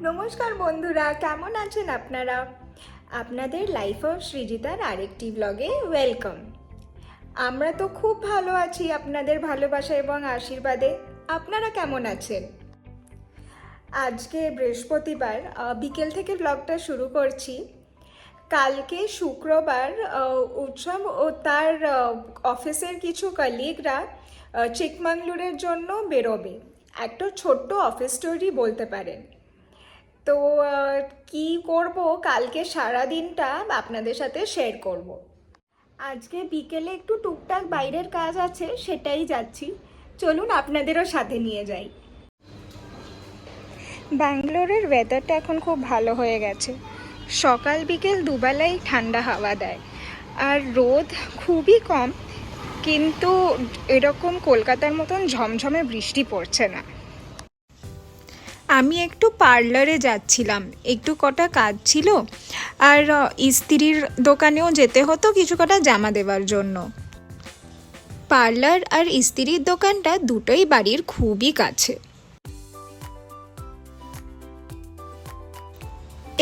নমস্কার বন্ধুরা, কেমন আছেন আপনারা? আপনাদের লাইফ অফ সৃজিতার আরেকটি ব্লগে ওয়েলকাম। আমরা তো খুব ভালো আছি আপনাদের ভালোবাসা এবং আশীর্বাদে। আপনারা কেমন আছেন? আজকে বৃহস্পতিবার বিকেল থেকে ব্লগটা শুরু করছি। কালকে শুক্রবার উৎসব ও তার অফিসের কিছু কলিগরা চিকমাঙ্গলুরের জন্য বেরোবে। একটা ছোট্ট অফিস স্টোরি বলতে পারেন। তো কি করব কালকে সারা দিনটা আপনাদের সাথে শেয়ার করব। আজকে বিকেলে একটু টুকটাক বাইরের কাজ আছে, সেটাই যাচ্ছি। চলুন আপনাদেরও সাথে নিয়ে যাই। ব্যাঙ্গালোরের ওয়েদারটা এখন খুব ভালো হয়ে গেছে। সকাল বিকেল দুবেলাই ঠান্ডা হাওয়া দেয়, আর রোদ খুবই কম, কিন্তু এরকম কলকাতার মতন ঝমঝমে বৃষ্টি পড়ছে না। আমি একটু পার্লারে যাচ্ছিলাম, একটু কটা কাজ ছিল, আর ইস্ত্রির দোকানেও যেতে হতো কিছু কটা জামা দেওয়ার জন্য। পার্লার আর ইস্ত্রির দোকানটা দুটোই বাড়ির খুবই কাছে।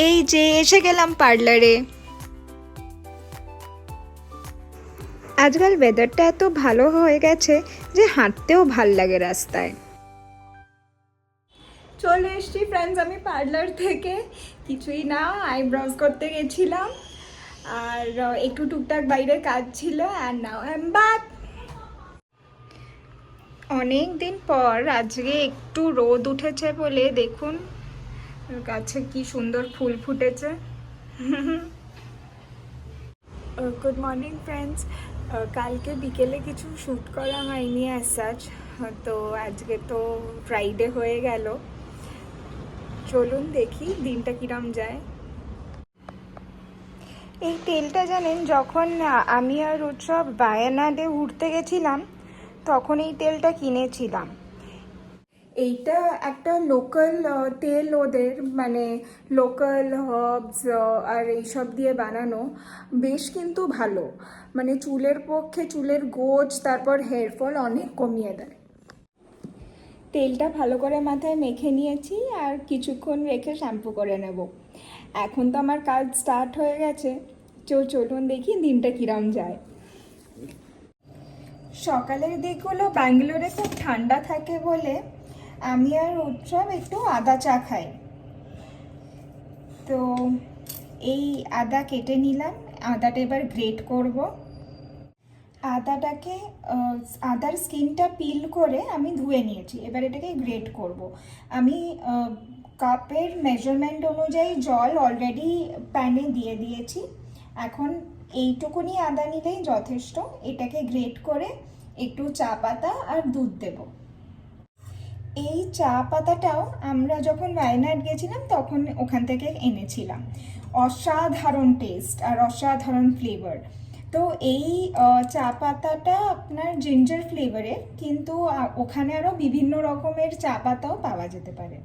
এই যে এসে গেলাম পার্লারে। আজকাল ওয়েদারটা এত ভালো হয়ে গেছে যে হাঁটতেও ভাল লাগে রাস্তায়। চলে এসছি ফ্রেন্ডস আমি পার্লার থেকে। কিছুই না, আইব্রোজ করতে গেছিলাম আর একটু টুকটাক বাইরের কাজ ছিল। And now I am back. অনেক দিন পর আজকে একটু রোদ উঠেছে বলে দেখুন গাছে কি সুন্দর ফুল ফুটেছে। Good morning friends. কালকে বিকেলে কিছু শ্যুট করা হয়নি অ্যাজ সাচ, তো আজকে তো ফ্রাইডে হয়ে গেল। চলুন দেখি দিনটা কিরম যায়। এই তেলটা জানেন, যখন আমি আর উৎসব বায়ানাডে ঘুরতে গেছিলাম তখন এই তেলটা কিনেছিলাম। এইটা একটা লোকাল তেল, ওদের মানে লোকাল হার্বস আর এইসব দিয়ে বানানো, বেশ কিন্তু ভালো। মানে চুলের পক্ষে চুলের গোজ তারপর হেয়ার ফল অনেক কমিয়ে দেয়। তেলটা ভালো করে মাথায় মেখে নিয়েছি আর কিছুক্ষণ রেখে শ্যাম্পু করে নেব। এখন তো আমার কাজ স্টার্ট হয়ে গেছে। চলুন দেখি দিনটা কিরম যায়। সকালের দিকগুলো ব্যাঙ্গালোরে খুব ঠান্ডা থাকে বলে আমি আর উৎসব একটু আদা চা খাই। তো এই আদা কেটে নিলাম, আদাটা এবার গ্রেট করব। আদাটাকে আদার স্কিনটা পিল করে আমি ধুয়ে নিয়েছি, এবার এটাকে গ্রেট করব। আমি কাপের মেজারমেন্ট অনুযায়ী জল অলরেডি প্যানে দিয়ে দিয়েছি। এখন এইটুকুনি আদা নিলেই যথেষ্ট। এটাকে গ্রেট করে একটু চা পাতা আর দুধ দেব। এই চা পাতাটাও আমরা যখন ওয়াইনাড গেছিলাম তখন ওখান থেকে এনেছিলাম। অসাধারণ টেস্ট আর অসাধারণ ফ্লেভার। তো এই চা পাতাটা আপনার জিঞ্জার ফ্লেভারের, কিন্তু ওখানে আরও বিভিন্ন রকমের চা পাতাও পাওয়া যেতে পারে।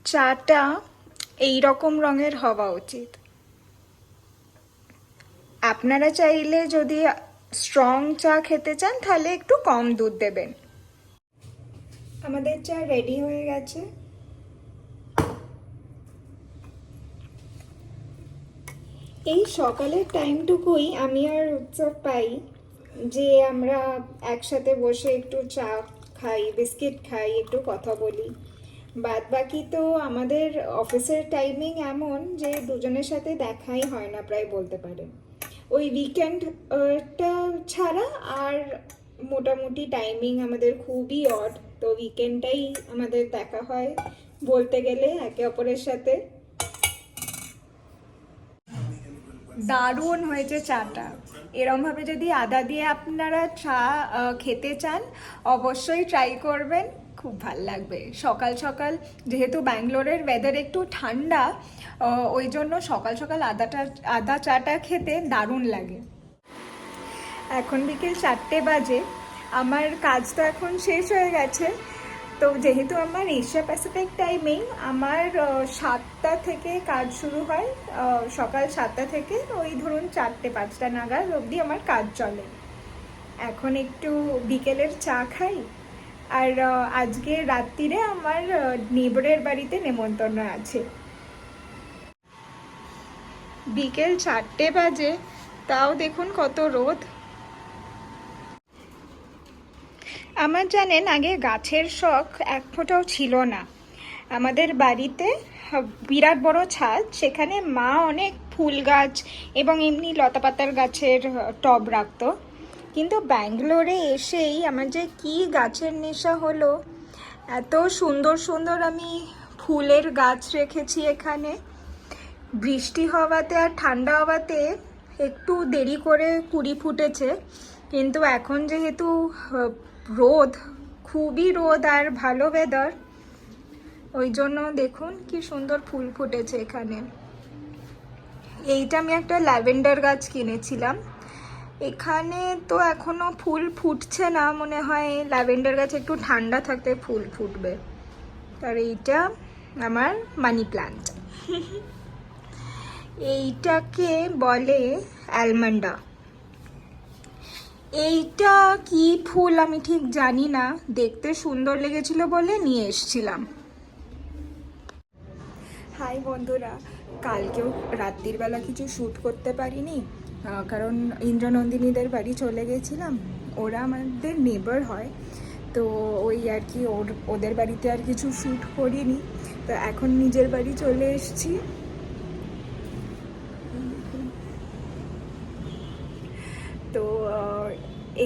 চাটা এই রকম রঙের হওয়া উচিত। আপনারা চাইলে যদি স্ট্রং চা খেতে চান তাহলে একটু কম দুধ দেবেন। আমাদের চা রেডি হয়ে গেছে। এই সকালের টাইমটুকুই আমি আর উৎসব পাই যে আমরা একসাথে বসে একটু চা খাই, বিস্কিট খাই, একটু কথা বলি। বাদ বাকি তো আমাদের অফিসের টাইমিং এমন যে দুজনের সাথে দেখাই হয় না প্রায় বলতে পারেন। ওই উইকেন্ডটা ছাড়া আর মোটামুটি টাইমিং আমাদের খুবই অড। তো উইকেন্ডটাই আমাদের দেখা হয় বলতে গেলে একে অপরের সাথে। দারুণ হয়েছে চাটা। এরমভাবে যদি আদা দিয়ে আপনারা চা খেতে চান অবশ্যই ট্রাই করবেন, খুব ভাল লাগবে। সকাল সকাল যেহেতু ব্যাঙ্গালোরের ওয়েদার একটু ঠান্ডা, ওই জন্য সকাল সকাল আদা চাটা খেতে দারুণ লাগে। এখন বিকেল 4টে বাজে। আমার কাজ তো এখন শেষ হয়ে গেছে। তো যেহেতু আমার এশিয়া প্যাসিফিক টাইমিং, আমার 7টা থেকে কাজ শুরু হয়। সকাল 7টা থেকে ওই ধরুন 4টে-5টা নাগাদ অবধি আমার কাজ চলে। এখন একটু বিকেলের চা খাই, আর আজকে রাত্রিরে আমার নেবরের বাড়িতে নেমন্তন্ন আছে। বিকেল 4টে বাজে, তাও দেখুন কত রোদ। আমার জানেন আগে গাছের শখ এক ফোঁটাও ছিল না। আমাদের বাড়িতে বিরাট বড় ছাদ, সেখানে মা অনেক ফুল গাছ এবং এমনি লতাপাতার গাছের টব রাখতো। কিন্তু ব্যাঙ্গালোরে এসেই আমার যে কি গাছের নেশা হলো, এত সুন্দর সুন্দর আমি ফুলের গাছ রেখেছি এখানে। বৃষ্টি হওয়াতে আর ঠান্ডা হওয়াতে একটু দেরি করে কুড়ি ফুটেছে, কিন্তু এখন যেহেতু রোদ, খুবই রোদ আর ভালো ওয়েদার, ওই জন্য দেখুন কি সুন্দর ফুল ফুটেছে এখানে। এইটা আমি একটা ল্যাভেন্ডার গাছ কিনেছিলাম, এখানে তো এখনো ফুল ফুটছে না, মনে হয় ল্যাভেন্ডার গাছ একটু ঠান্ডা থাকতে ফুল ফুটবে। আর এইটা আমার মানি প্ল্যান্ট, এইটাকে বলে অ্যালমন্ডা। এইটা কি ফুল আমি ঠিক জানি না, দেখতে সুন্দর লেগেছিল বলে নিয়ে এসেছিলাম। হাই বন্ধুরা, কালকেও রাত্রির বেলা কিছু শ্যুট করতে পারিনি, কারণ ইন্দ্রনন্দিনীদের বাড়ি চলে গেছিলাম। ওরা আমাদের নেবার হয়, তো ওই আর কি ওদের বাড়িতে আর কিছু শ্যুট করিনি। তো এখন নিজের বাড়ি চলে এসেছি। তো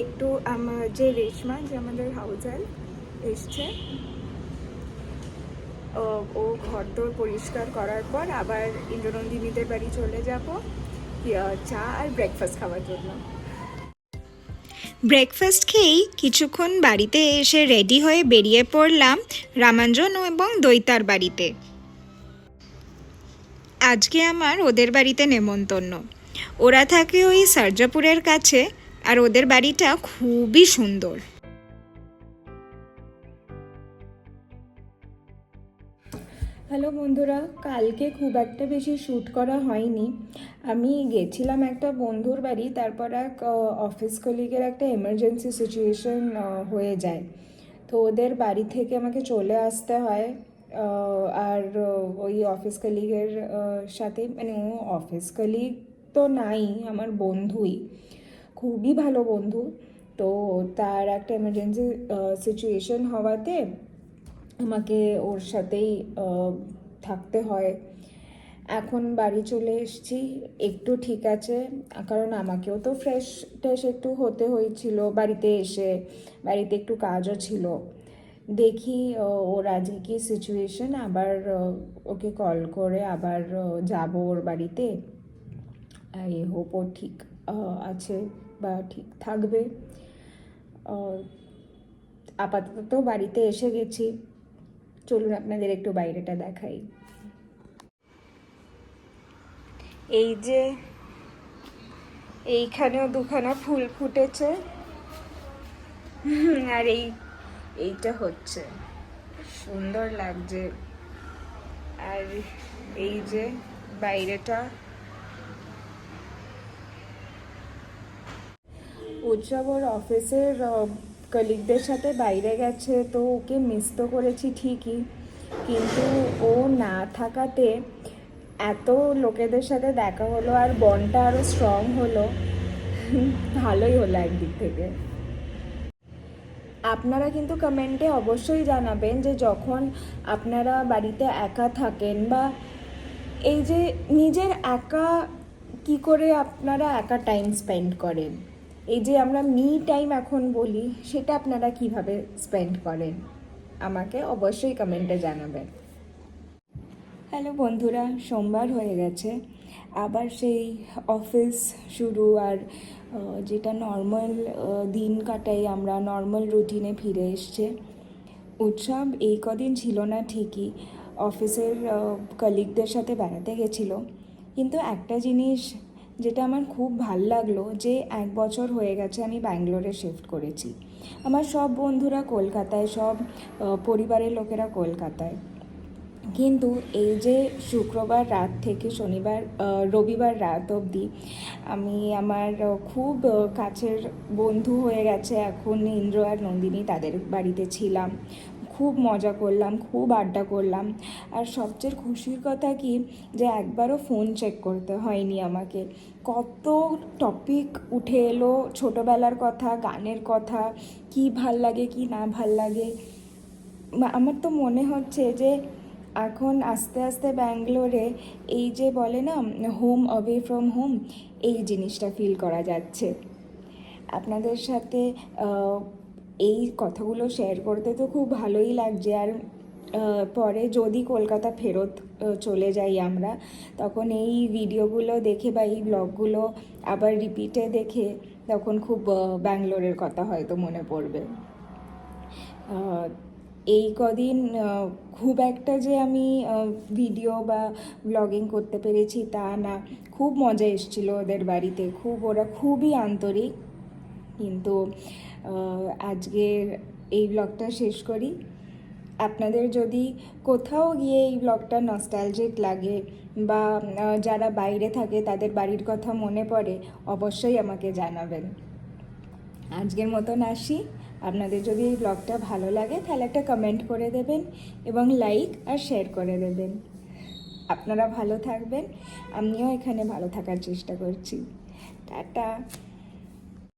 একটু আমার যে রেশমা, যে আমাদের হাউস হেল্প এসছে, ও ঘরদোর পরিষ্কার করার পর আবার ইন্দ্রনন্দিনীদের বাড়ি চলে যাব চা আর ব্রেকফাস্ট খাওয়ার জন্য। ব্রেকফাস্ট খেয়েই কিছুক্ষণ বাড়িতে এসে রেডি হয়ে বেরিয়ে পড়লাম রামাঞ্জন এবং দৈতার বাড়িতে। আজকে আমার ওদের বাড়িতে নেমন্তন্ন। ওরা থাকে ওই সার্জাপুরের কাছে, আর ওদের বাড়িটা খুবই সুন্দর। হ্যালো বন্ধুরা, কালকে খুব একটা বেশি শ্যুট করা হয়নি। আমি গেছিলাম একটা বন্ধুর বাড়ি, তারপর এক অফিস কলিগের একটা এমার্জেন্সি সিচুয়েশন হয়ে যায়, তো ওদের বাড়ি থেকে আমাকে চলে আসতে হয়। আর ওই অফিস কলিগের সাথে, মানে ও অফিস কলিগ তো নাই, আমার বন্ধুই, খুবই ভালো বন্ধু। তো তার একটা এমার্জেন্সি সিচুয়েশন হওয়াতে আমাকে ওর সাথেই থাকতে হয়। এখন বাড়ি চলে এসেছি, একটু ঠিক আছে, কারণ আমাকেও তো ফ্রেশ ট্রেশ একটু হতে হয়েছিল বাড়িতে এসে, বাড়িতে একটু কাজও ছিল। দেখি ওর আজকে কি সিচুয়েশন, আবার ওকে কল করে আবার যাব ওর বাড়িতে। আই হোপ ও ঠিক আছে বা ঠিক থাকবে। আপাতত বাড়িতে এসে গেছি, চলুন আপনাদের একটু বাইরেটা দেখাই। এই যে এইখানেও দুখানা ফুল ফুটেছে, আর এইটা হচ্ছে সুন্দর লাগছে। আর এই যে বাইরেটা, উৎসব ওর অফিসের কলিগদের সাথে বাইরে গেছে, তো ওকে মিস তো করেছি ঠিকই, কিন্তু ও না থাকাতে এত লোকেদের সাথে দেখা হলো আর বন্ডটা আরও স্ট্রং হলো। ভালোই হলো একদিক থেকে। আপনারা কিন্তু কমেন্টে অবশ্যই জানাবেন যে যখন আপনারা বাড়িতে একা থাকেন, বা এই যে নিজের একা কি করে আপনারা একা টাইম স্পেন্ড করেন, এই যে আমরা মি টাইম এখন বলি, সেটা আপনারা কিভাবে স্পেন্ড করেন, আমাকে অবশ্যই কমেন্টে জানাবেন। হ্যালো বন্ধুরা, সোমবার হয়ে গেছে, আবার সেই অফিস শুরু, আর যেটা নর্মাল দিন কাটাই আমরা, নর্মাল রুটিনে ফিরে এসছে। উৎসব এই কদিন ছিল না ঠিকই, অফিসের কলিগদের সাথে বেড়াতে গেছিলো, কিন্তু একটা জিনিস যেটা আমার খুব ভাল লাগলো, যে 1 বছর হয়ে গেছে আমি ব্যাঙ্গালোরে শিফট করেছি। আমার সব বন্ধুরা কলকাতায়, সব পরিবারের লোকেরা কলকাতায়। কিন্তু এই যে শুক্রবার রাত থেকে রবিবার রাত অবধি আমি আমার খুব কাছের বন্ধু হয়ে গেছে এখন ইন্দ্র আর নন্দিনী, তাদের বাড়িতে ছিলাম, খুব মজা করলাম, খুব আড্ডা করলাম। আর সবচেয়ে খুশির কথা কি, যে একবারও ফোন চেক করতে হয়নি আমাকে। কত টপিক উঠে এলো, ছোটোবেলার কথা, গানের কথা, কি ভাল লাগে কি না ভাল লাগে। আমার তো মনে হচ্ছে যে এখন আস্তে আস্তে ব্যাঙ্গালোরে এই যে বলে না হোম অ্যাওয়ে ফ্রম হোম, এই জিনিসটা ফিল করা যাচ্ছে। আপনাদের সাথে এই কথাগুলো শেয়ার করতে তো খুব ভালোই লাগছে। আর পরে যদি কলকাতা ফেরত চলে যাই আমরা, তখন এই ভিডিওগুলো দেখে বা এই ব্লগগুলো আবার রিপিটে দেখে তখন খুব ব্যাঙ্গালোরের কথা হয়তো মনে পড়বে। এই কদিন খুব একটা যে আমি ভিডিও বা ব্লগিং করতে পেরেছি তা না, খুব মজা এসেছিল ওদের বাড়িতে, ওরা খুবই আন্তরিক। কিন্তু আজকের এই ব্লগটা শেষ করি। আপনাদের যদি কোথাও গিয়ে এই ব্লগটা নস্টালজিক লাগে বা যারা বাইরে থাকে তাদের বাড়ির কথা মনে পড়ে, অবশ্যই আমাকে জানাবেন। আজকের মতন আসি। আপনাদের যদি এই ব্লগটা ভালো লাগে তাহলে একটা কমেন্ট করে দেবেন এবং লাইক আর শেয়ার করে দেবেন। আপনারা ভালো থাকবেন, আমিও এখানে ভালো থাকার চেষ্টা করছি। টাটা।